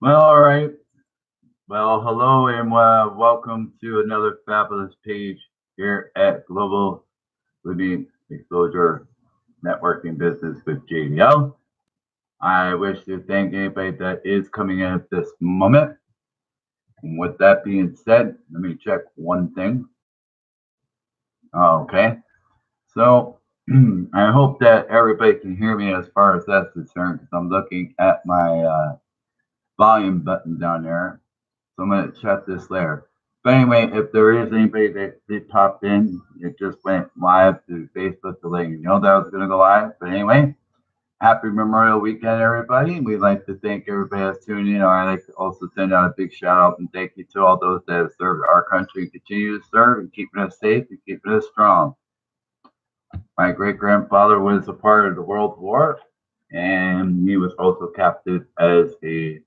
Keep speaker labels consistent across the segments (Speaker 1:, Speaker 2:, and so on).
Speaker 1: Well, all right. Well, hello and welcome to another fabulous page here at Global Living Exposure Networking Business with JDL. I wish to thank anybody that is coming in at this moment. And with that being said, let me check one thing. Okay. So I hope that everybody can hear me as far as that's concerned because I'm looking at my volume button down there. So I'm going to check this later. But anyway, if there is anybody that did pop in, it just went live to Facebook to let you know that I was going to go live. But anyway, happy Memorial Weekend, everybody. We'd like to thank everybody that's tuning in. I'd like to also send out a big shout out and thank you to all those that have served our country and continue to serve and keeping us safe and keeping us strong. My great grandfather was a part of the World War, and he was also captive as a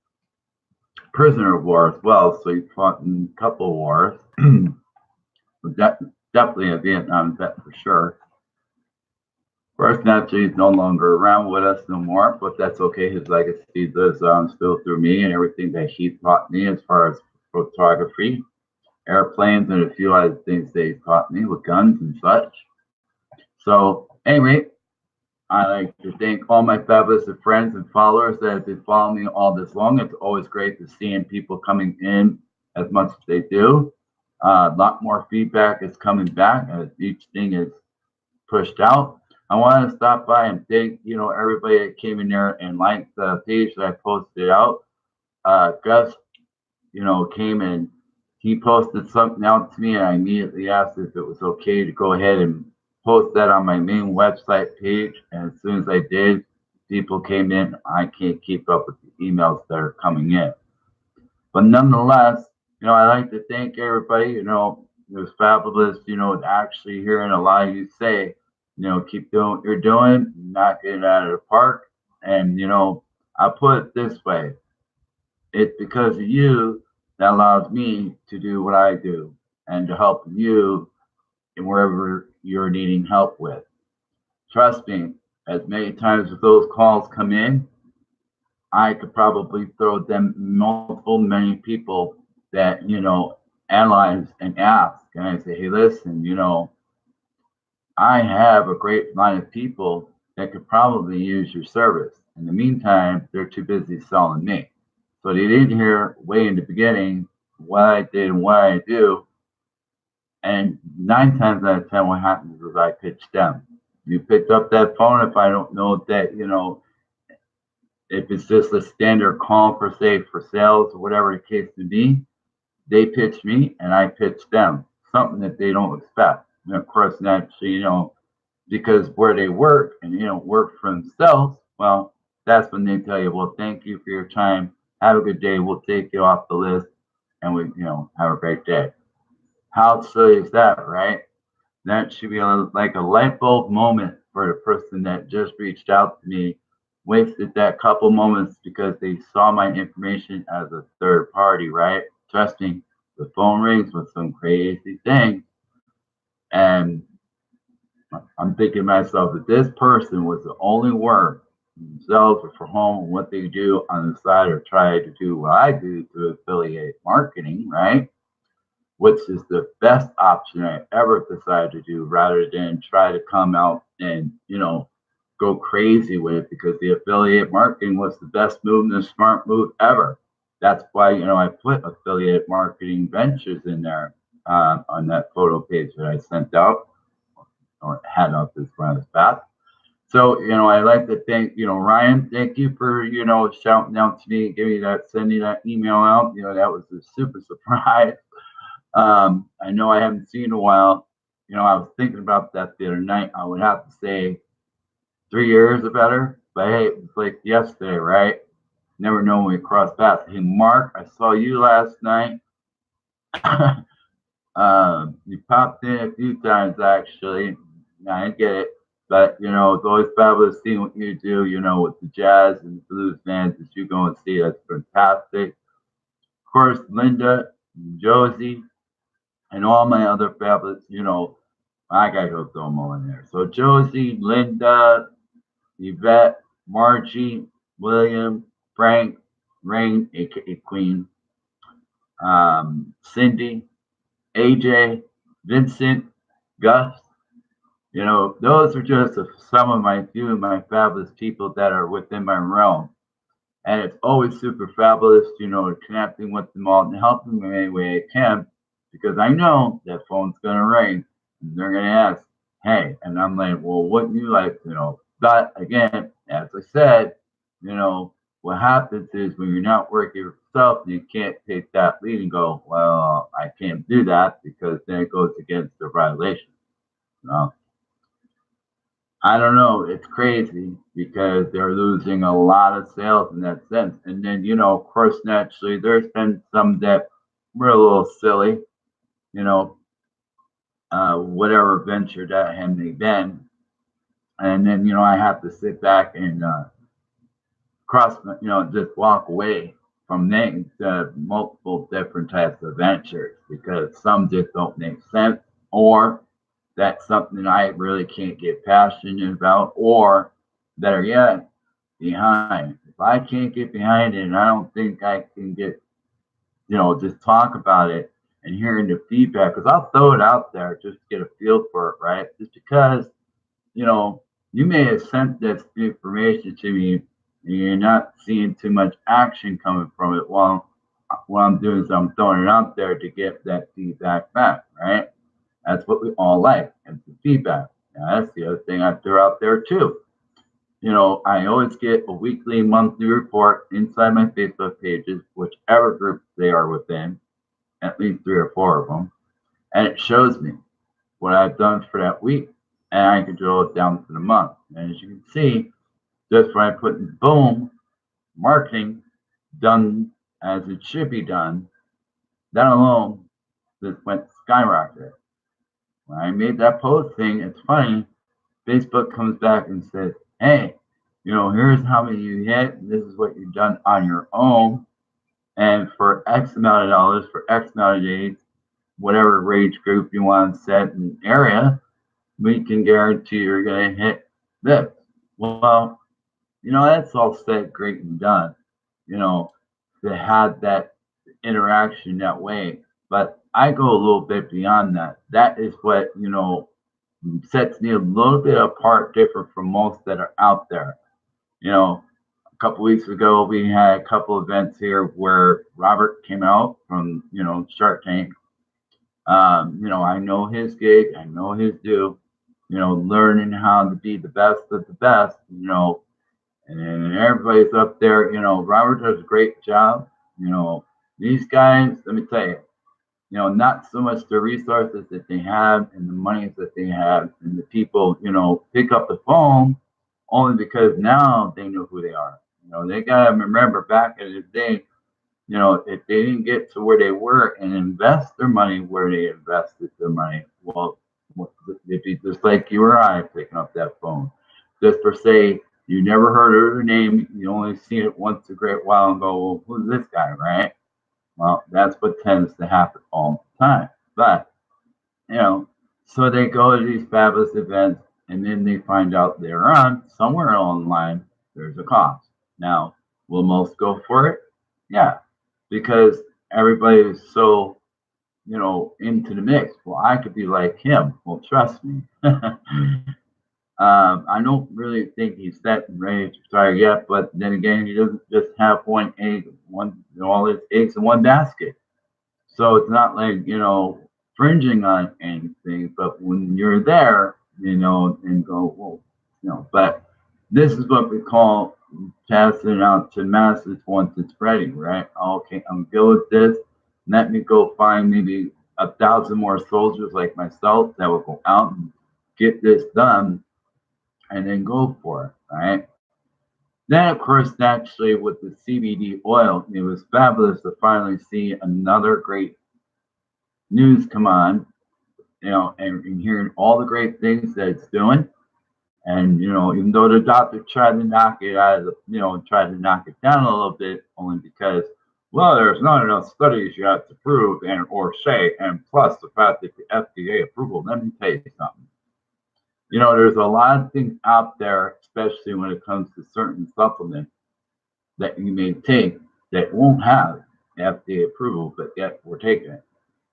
Speaker 1: prisoner of war as well. So he fought in a couple of wars. Definitely a Vietnam vet for sure. Of course, naturally, he's no longer around with us no more, but that's okay. His legacy lives on still through me and everything that he taught me as far as photography, airplanes, and a few other things that he taught me with guns and such. So, anyway, I like to thank all my fabulous friends and followers that have been following me all this long. It's always great to seeing people coming in as much as they do. A lot more feedback is coming back as each thing is pushed out. I want to stop by and thank everybody that came in there and liked the page that I posted out. Gus, came and he posted something out to me, and I immediately asked if it was okay to go ahead and post that on my main website page. And as soon as I did, people came in. I can't keep up with the emails that are coming in. But nonetheless, I like to thank everybody. It was fabulous, actually hearing a lot of you say, keep doing what you're doing, not getting out of the park. And, I put it this way, it's because of you that allows me to do what I do and to help you in wherever you're needing help with. Trust me, as many times as those calls come in, I could probably throw them many people that, analyze and ask. And I say, hey, listen, I have a great line of people that could probably use your service. In the meantime, they're too busy selling me. So they didn't hear way in the beginning what I did and what I do. And 9 times out of 10, what happens is I pitch them. You picked up that phone if I don't know that, if it's just a standard call per se for sales or whatever the case may be, they pitch me and I pitch them something that they don't expect. And of course, naturally, because where they work and work for themselves, well, that's when they tell you, well, thank you for your time. Have a good day. We'll take you off the list, and we, have a great day. How silly is that, right? That should be like a light bulb moment for the person that just reached out to me, wasted that couple moments because they saw my information as a third party, right? Trust me, the phone rings with some crazy thing. And I'm thinking to myself that this person was the only work themselves or for home, what they do on the side or try to do what I do through affiliate marketing, right? Which is the best option I ever decided to do rather than try to come out and, go crazy with it because the affiliate marketing was the best move and the smart move ever. That's why, I put affiliate marketing ventures in there on that photo page that I sent out or had up this round back. So, I like to thank, Ryan, thank you for, shouting out to me, giving that, sending that email out. That was a super surprise. I know I haven't seen in a while. I was thinking about that the other night. I would have to say 3 years or better, but hey, it's like yesterday, right? Never know when we cross paths. Hey, Mark, I saw you last night. You popped in a few times actually. I get it, but it's always fabulous seeing what you do. With the jazz and blues bands that you go and see. That's fantastic. Of course, Linda, Josie, and all my other fabulous. I got to throw them all in there. So Josie, Linda, Yvette, Margie, William, Frank, Rain, aka Queen, Cindy, AJ, Vincent, Gus. You know, those are just some of my few of my fabulous people that are within my realm. And it's always super fabulous, you know, connecting with them all and helping them any way I can because I know that phone's going to ring and they're going to ask, hey, and I'm like, well, wouldn't you like to know? But again, as I said, you know, what happens is when you're not working for yourself, you can't take that lead and go, well, I can't do that because then it goes against the violation. You know? I don't know. It's crazy because they're losing a lot of sales in that sense. And then, you know, of course, naturally, there's been some that were a little silly, you know, whatever venture that had may been. And then, you know, I have to sit back and cross, you know, just walk away from names multiple different types of ventures because some just don't make sense or that's something I really can't get passionate about or better yet, behind. If I can't get behind it and I don't think I can get, you know, just talk about it and hearing the feedback, because I'll throw it out there just to get a feel for it, right? Just because, you know, you may have sent this information to me and you're not seeing too much action coming from it. Well, what I'm doing is I'm throwing it out there to get that feedback back, right? That's what we all like, and the feedback. Now, that's the other thing I threw out there too. You know, I always get a weekly, monthly report inside my Facebook pages, whichever groups they are within, at least three or four of them, and it shows me what I've done for that week, and I can drill it down to the month. And as you can see, just when I put in boom, marketing done as it should be done, that alone just went skyrocketed. When I made that post thing, it's funny, Facebook comes back and says, hey, you know, here's how many you hit. And this is what you've done on your own. And for X amount of dollars, for X amount of days, whatever rage group you want to set in area, we can guarantee you're going to hit this. Well, you know, that's all said, great and done, you know, to have that interaction that way. But I go a little bit beyond that. That is what, you know, sets me a little bit apart, different from most that are out there. You know, a couple weeks ago, we had a couple events here where Robert came out from, you know, Shark Tank. You know, I know his gig, I know his due, you know, learning how to be the best of the best, you know, and everybody's up there, you know, Robert does a great job. You know, these guys, let me tell you, you know, not so much the resources that they have and the monies that they have and the people, you know, pick up the phone only because now they know who they are. You know, they got to remember back in the day, you know, if they didn't get to where they were and invest their money where they invested their money, well, if you just like you or I picking up that phone, just for say you never heard of her name, you only seen it once a great while and go, well, who's this guy, right? Well, that's what tends to happen all the time. But, you know, so they go to these fabulous events and then they find out they're on somewhere online, there's a cost. Now, will most go for it? Yeah, because everybody is so, you know, into the mix. Well, I could be like him. Well, trust me. I don't really think he's set and ready to try yet, but then again, he doesn't just have one egg, one, you know, all his eggs in one basket. So it's not like, you know, fringing on anything, but when you're there, you know, and go, well, you know, but this is what we call passing it out to masses once it's ready, right? Okay, I'm good with this. Let me go find maybe 1,000 more soldiers like myself that will go out and get this done and then go for it, right? Then, of course, naturally with the CBD oil, it was fabulous to finally see another great news come on, you know, and hearing all the great things that it's doing. And, you know, even though the doctor tried to knock it out of the, you know, tried to knock it down a little bit, only because, well, there's not enough studies yet to prove and or say, and plus the fact that the FDA approval, let me tell you something. You know, there's a lot of things out there, especially when it comes to certain supplements that you may take that won't have FDA approval, but yet we're taking it.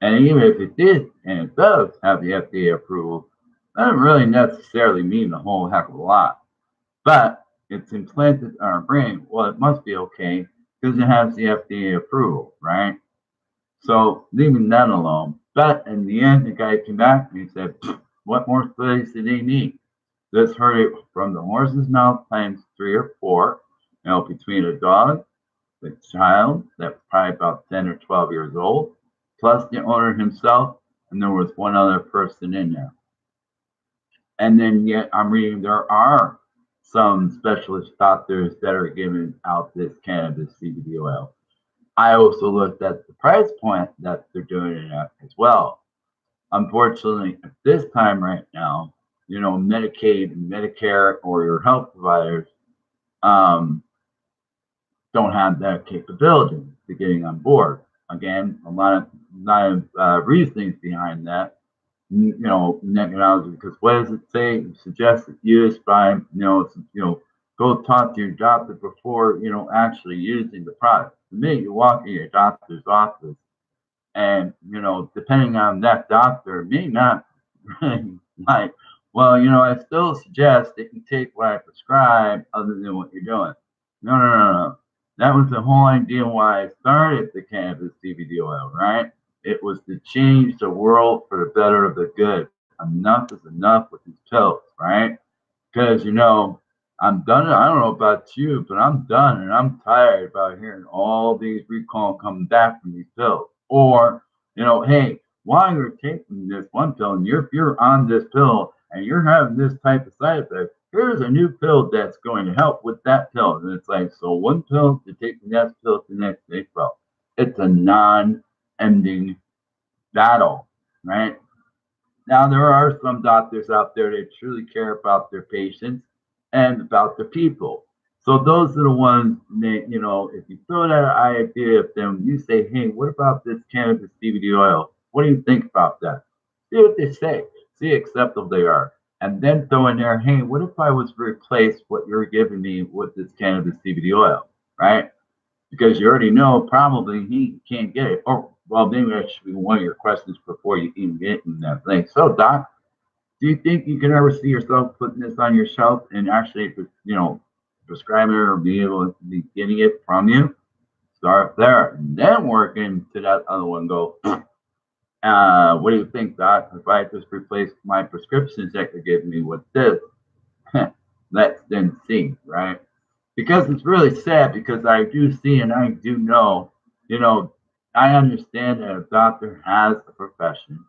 Speaker 1: And even if it did, and it does have the FDA approval, that doesn't really necessarily mean a whole heck of a lot. But it's implanted in our brain. Well, it must be okay because it has the FDA approval, right? So leaving that alone. But in the end, the guy came back and he said, what more studies do they need? Let's heard it from the horse's mouth times 3 or 4, between a dog, the child that was probably about 10 or 12 years old, plus the owner himself, and there was one other person in there. And then yet I'm reading there are some specialist doctors that are giving out this cannabis CBD oil. I also looked at the price point that they're doing it at as well. Unfortunately, at this time right now, Medicaid and Medicare or your health providers um, don't have that capability to getting on board. Again, a lot of reasonings behind that. Technology, because what does it say? Suggested use by, go talk to your doctor before, actually using the product. To me, you walk in your doctor's office and, depending on that doctor, may not really like, well, I still suggest that you take what I prescribe other than what you're doing. No, no, no, no. That was the whole idea why I started the cannabis CBD oil, right? It was to change the world for the better of the good. Enough is enough with these pills, right? Because, I'm done. I don't know about you, but I'm done and I'm tired about hearing all these recall coming back from these pills. Or, hey, while you're taking this one pill and you're on this pill and you're having this type of side effect, here's a new pill that's going to help with that pill. And it's like, so one pill to take the next pill to the next day. Well, it's a non-ending battle, right? Now, there are some doctors out there that truly care about their patients and about the people. So those are the ones that, if you throw that idea at them, you say, hey, what about this cannabis CBD oil? What do you think about that? See what they say, see how acceptable they are. And then throw in there, hey, what if I was to replace what you're giving me with this cannabis CBD oil, right? Because you already know probably he can't get it. Or, well, maybe that should be one of your questions before you even get in that thing. So, Doc, do you think you can ever see yourself putting this on your shelf and actually, prescribing it or be able to be getting it from you? Start there and then work into that other one. Go, what do you think, Doc? If I just replace my prescriptions that you're giving me with this, let's then see, right? Because it's really sad because I do see and I do know, you know, I understand that a doctor has a profession.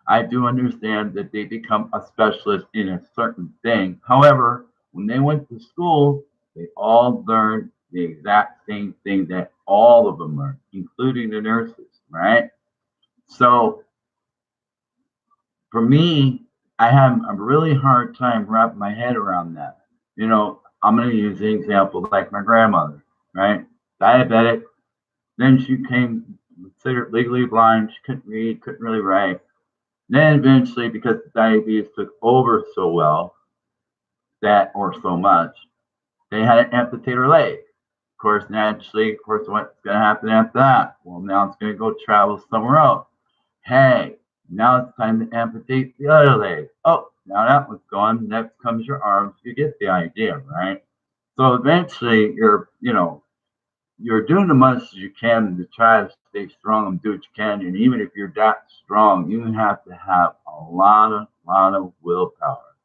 Speaker 1: I do understand that they become a specialist in a certain thing. However, when they went to school, they all learned the exact same thing that all of them learned, including the nurses, right? So for me, I have a really hard time wrapping my head around that. I'm going to use the example like my grandmother, right? Diabetic. Then she came considered legally blind. She couldn't read, couldn't really write. Then eventually, because the diabetes took over so well, that or so much, they had to amputate her leg. Of course, naturally, what's going to happen after that? Well, now it's going to go travel somewhere else. Hey, now it's time to amputate the other leg. Oh, now that one's gone. Next comes your arms. You get the idea, right? So eventually, you're doing the most as you can to try to stay strong and do what you can. And even if you're that strong, you have to have a lot of willpower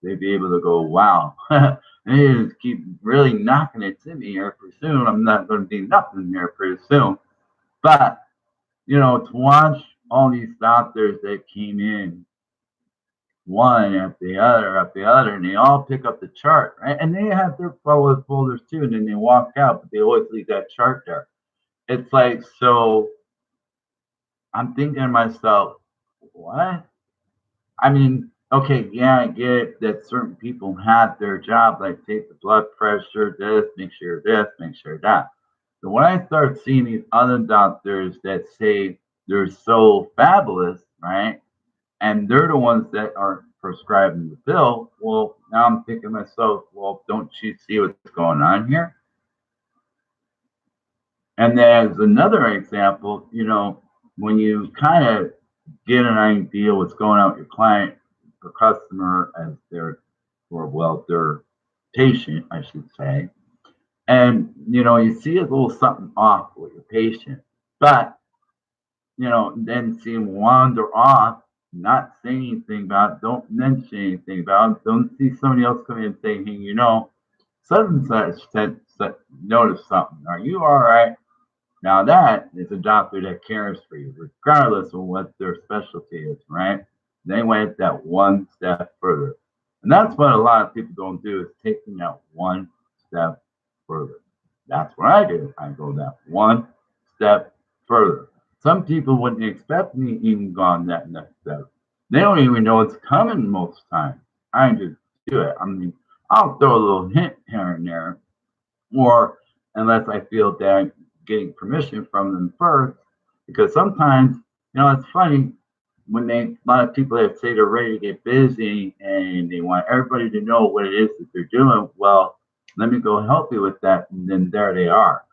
Speaker 1: to be able to go, wow, and you just keep really knocking it to me here pretty soon. I'm not going to be nothing here pretty soon. But, to watch all these doctors that came in one after the other, and they all pick up the chart, right? And they have their folders too, and then they walk out, but they always leave that chart there. It's like, so I'm thinking to myself, what? I mean, okay, yeah, I get that certain people have their job, like take the blood pressure, this, make sure that. So when I start seeing these other doctors that say they're so fabulous, right? And they're the ones that are prescribing the pill. Well, now I'm thinking to myself, well, don't you see what's going on here? And there's another example, when you kind of get an idea what's going on with your client or customer as their, or well, their patient, I should say. And, you see a little something off with your patient, but, then see him wander off, not say anything about it, don't mention anything about it, don't see somebody else come in and say, hey, such and such notice something. Are you all right? Now that is a doctor that cares for you, regardless of what their specialty is, right? They went that one step further. And that's what a lot of people don't do, is taking that one step further. That's what I do. I go that one step further. Some people wouldn't expect me even gone that next step. They don't even know it's coming most times. I just do it. I mean, I'll throw a little hint here and there, or unless I feel that I'm getting permission from them first, because sometimes, it's funny when a lot of people that say they're ready to get busy and they want everybody to know what it is that they're doing. Well, let me go help you with that, and then there they are.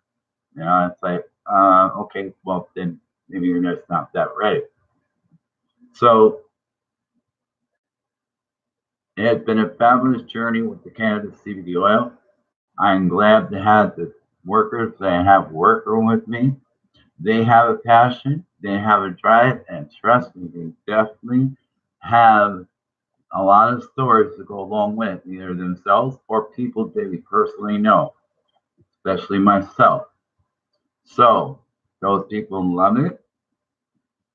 Speaker 1: It's like, okay, well then maybe you're just not that ready. So it has been a fabulous journey with the cannabis CBD oil. I'm glad to have the workers that I have working with me. They have a passion, they have a drive, and trust me, they definitely have a lot of stories to go along with either themselves or people they personally know, especially myself. So those people love it.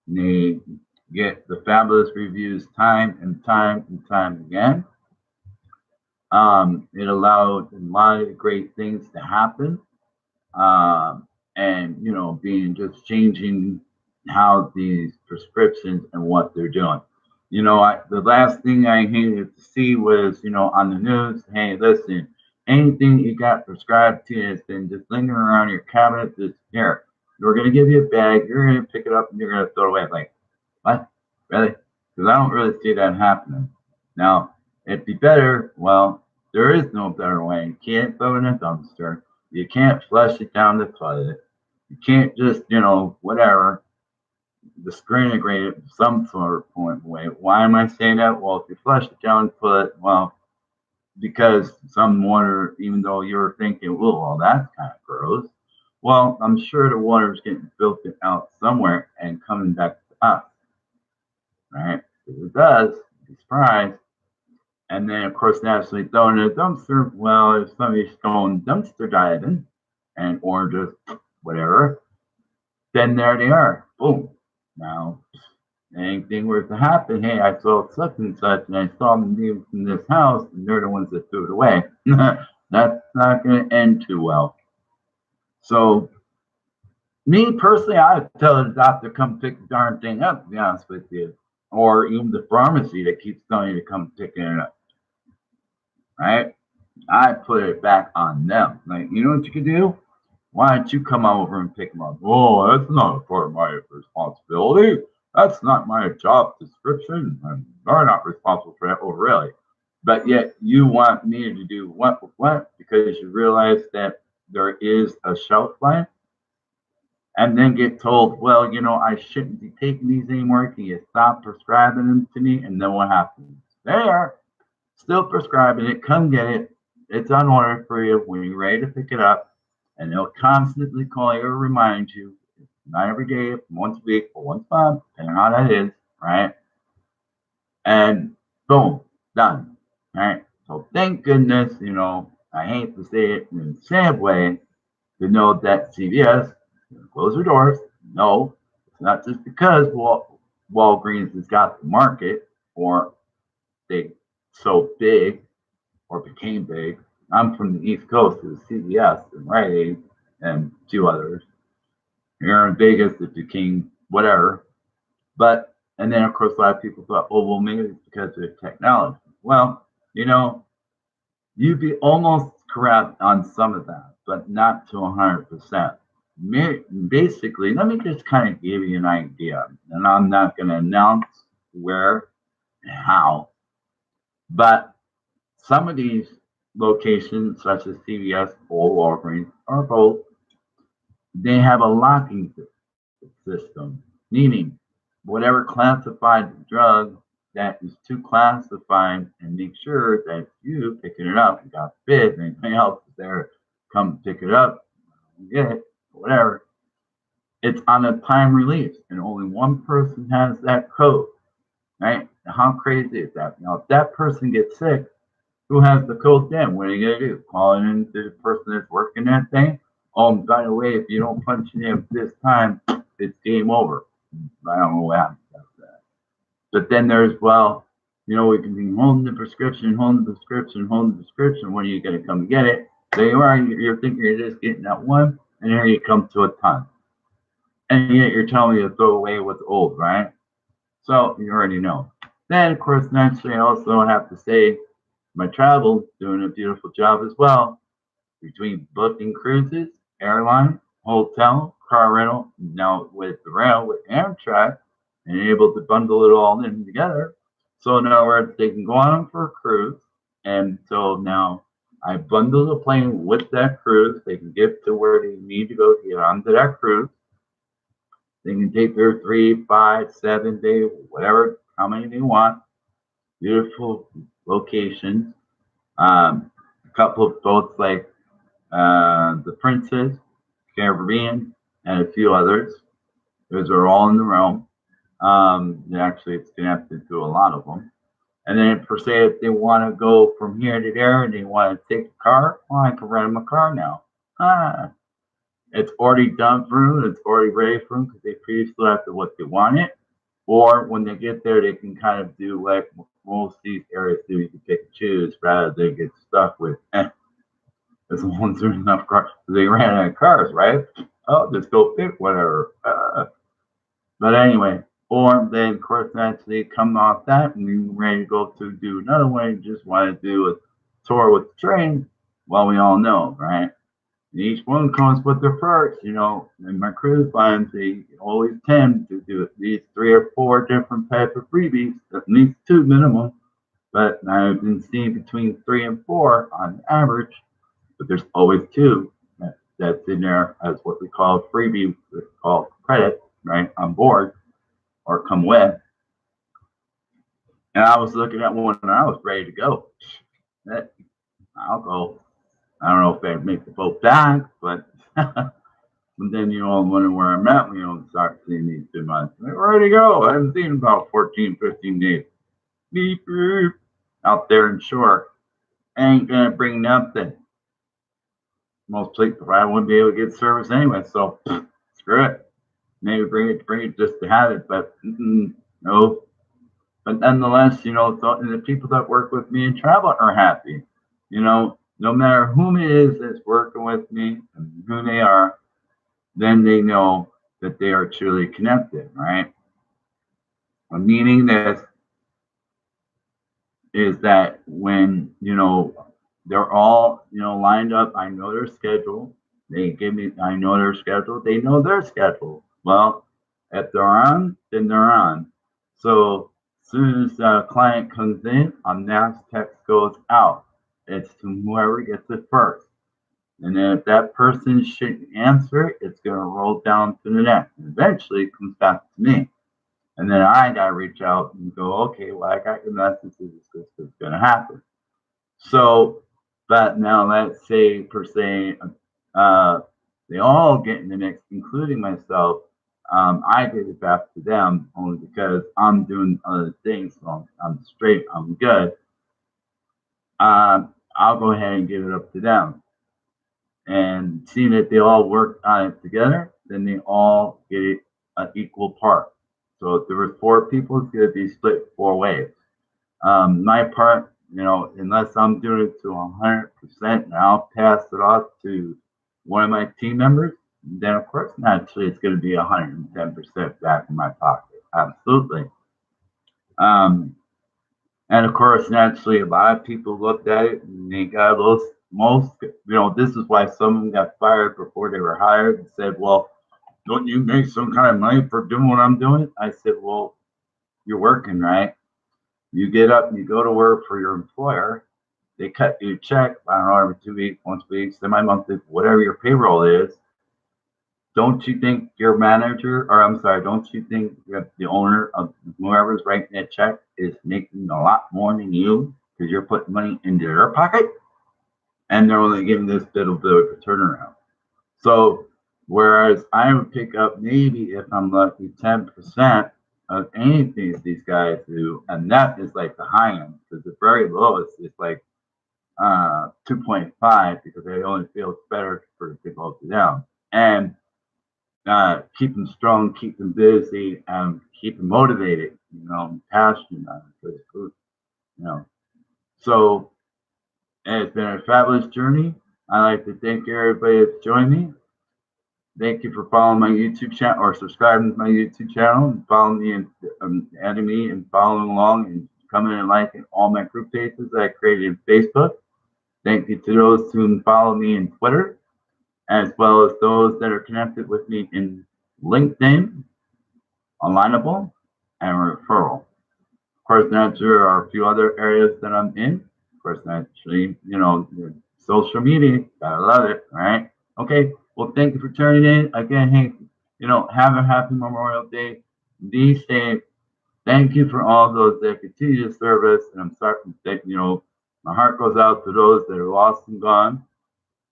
Speaker 1: They get the fabulous reviews time and time and time again. It allowed a lot of great things to happen. And being just changing how these prescriptions and what they're doing. The last thing I hated to see was, on the news, hey, listen, anything you got prescribed to has been just lingering around your cabinet. Just here, we're gonna give you a bag, you're gonna pick it up, and you're gonna throw it away. Like, what? Really? Because I don't really see that happening. Now, it'd be better. Well, there is no better way. You can't throw it in a dumpster. You can't flush it down the toilet. You can't just, whatever, disintegrate it some sort of point way. Why am I saying that? Well, if you flush it down the toilet, well, because some water, even though you're thinking, well, that's kind of gross. Well, I'm sure the water is getting filtered out somewhere and coming back to us, right? If it does, be surprised. And then, of course, naturally throwing in a dumpster. Well, if somebody's going dumpster diving and or just whatever, then there they are. Boom. Now, anything were to happen, hey, I saw such and such, and I saw them leave from this house, and they're the ones that threw it away. That's not going to end too well. So, me personally, I'd tell the doctor come pick the darn thing up, to be honest with you, or even the pharmacy that keeps telling you to come picking it up, right? I put it back on them. Like, you know what you can do? Why don't you come over and pick them up? Oh, that's not a part of my responsibility. That's not my job description. You're not responsible for that. Oh, really? But yet you want me to do what with what? Because you realize that there is a shelf life, and then get told, well, I shouldn't be taking these anymore. Can you stop prescribing them to me? And then what happens? They are still prescribing it. Come get it. It's on order for you when you're ready to pick it up. And they'll constantly call you or remind you, not every day, once a week or once a month, depending on how that is, right? And boom, done. Right? So thank goodness, I hate to say it in a sad way, to know that CVS close their doors. No, it's not just because Walgreens has got the market or they so big or became big. I'm from the East Coast, to the CVS and Rite Aid and two others. Here in Vegas, it became whatever. But, and then of course, a lot of people thought, oh, well, maybe it's because of technology. Well, you'd be almost correct on some of that, but not to 100%. Basically, let me just kind of give you an idea, and I'm not going to announce where and how, but some of these locations, such as CVS or Walgreens, or both, they have a locking system, meaning whatever classified drug that is too classified, and make sure that you picking it up, and God forbid anything else is there, come pick it up, get it, whatever. It's on a time release, and only one person has that code, right? Now, how crazy is that? Now, if that person gets sick, who has the code then? What are you gonna do? Call it in to the person that's working that thing? Oh, by the way, if you don't punch it in this time, it's game over. I don't know what happens after that. But then there's, well, we can be holding the prescription, holding the prescription, holding the prescription. When are you going to come get it? There you are. You're thinking you're just getting that one, and here you come to a ton. And yet you're telling me to throw away what's old, right? So you already know. Then, of course, naturally, I also have to say my travel, doing a beautiful job as well, between booking cruises, airline, hotel, car rental, now with the rail, with Amtrak, and able to bundle it all in together. So in other words, they can go on for a cruise. And so now I bundle the plane with that cruise. They can get to where they need to go to get onto that cruise. They can take their 3, 5, 7 day, whatever, how many they want. Beautiful locations. A couple of boats like the Princess, Caribbean, and a few others. Those are all in the realm. Actually, it's connected to a lot of them. And then, per se, if they want to go from here to there and they want to take a car, well, I can rent them a car now. It's already done for them. It's already ready for them because they pre-selected what they wanted. Or when they get there, they can kind of do like most of these areas do. You can pick and choose rather than get stuck with, as long as there's enough cars. They ran out of cars, right? Oh, just go pick whatever. But anyway, or then, of course, naturally come off that and you're ready to go to do another one. You just want to do a tour with the train. Well, we all know, right? And each one comes with their perks, In my cruise lines, they always tend to do at least 3 or 4 different types of freebies, at least 2 minimum. But I've been seeing between 3 and 4 on average. But there's always 2 that's in there as what we call a freebie, called credit, right, on board or come with. And I was looking at one and I was ready to go. I'll go. I don't know if I'd make the boat back, but then I'm wondering where I'm at when you start seeing these 2 months. Where ready to go? I haven't seen about 14, 15 days. Beep, beep, out there in shore. Ain't gonna bring nothing. Most places I wouldn't be able to get service anyway, so screw it. Maybe bring it just to have it, but no. But nonetheless, and the people that work with me and travel are happy. No matter whom it is that's working with me and who they are, then they know that they are truly connected, right? Meaning this is that when, they're all, lined up, I know their schedule. I know their schedule. They know their schedule. Well, if they're on, then they're on. So as soon as a client comes in, a mass text goes out. It's to whoever gets it first. And then if that person shouldn't answer it, it's going to roll down to the next. And eventually it comes back to me. And then I got to reach out and go, okay, well, I got your message. This is going to happen. So, but now let's say, per se, they all get in the mix, including myself. I give it back to them only because I'm doing other things. So I'm straight, I'm good. I'll go ahead and give it up to them. And seeing that they all work on it together, then they all get it an equal part. So if there were 4 people, it's going to be split 4 ways. My part, unless I'm doing it to 100%, and I'll pass it off to one of my team members, then of course, naturally, it's going to be 110% back in my pocket. Absolutely. And of course, naturally, a lot of people looked at it and they got those this is why some of them got fired before they were hired and said, well, don't you make some kind of money for doing what I'm doing? I said, well, you're working, right? You get up and you go to work for your employer. They cut you a check, I don't know, every 2 weeks, once a week, semi-monthly, whatever your payroll is. don't you think your manager, or I'm sorry, don't you think that the owner of whoever's writing that check is making a lot more than you because you're putting money into their pocket and they're only giving this little bit of a turnaround? So, whereas I would pick up maybe if I'm lucky 10% of anything these guys do, and that is like the high end because the very lowest is like 2.5 because they only feel it's better for it to go down. And keep them strong, keep them busy, and keep them motivated, passionate on it for the food, you know. So it's been a fabulous journey. I'd like to thank everybody that's joined me. Thank you for following my YouTube channel or subscribing to my YouTube channel and following me and adding me and following along and coming and liking all my group pages that I created in Facebook. Thank you to those who follow me in Twitter, as well as those that are connected with me in LinkedIn, Alignable, and Referral. Of course, naturally, there are a few other areas that I'm in. Of course, naturally, social media, gotta love it, all right? Okay, well, thank you for tuning in. Again, hey, have a happy Memorial Day. Be safe. Thank you for all those that continue to serve us. And I'm sorry that, my heart goes out to those that are lost and gone.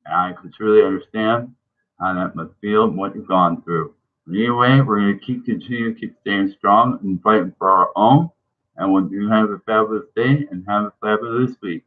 Speaker 1: And I can truly understand how that must feel and what you've gone through. Anyway, we're going to continue to keep staying strong and fighting for our own. And we'll do have a fabulous day and have a fabulous week.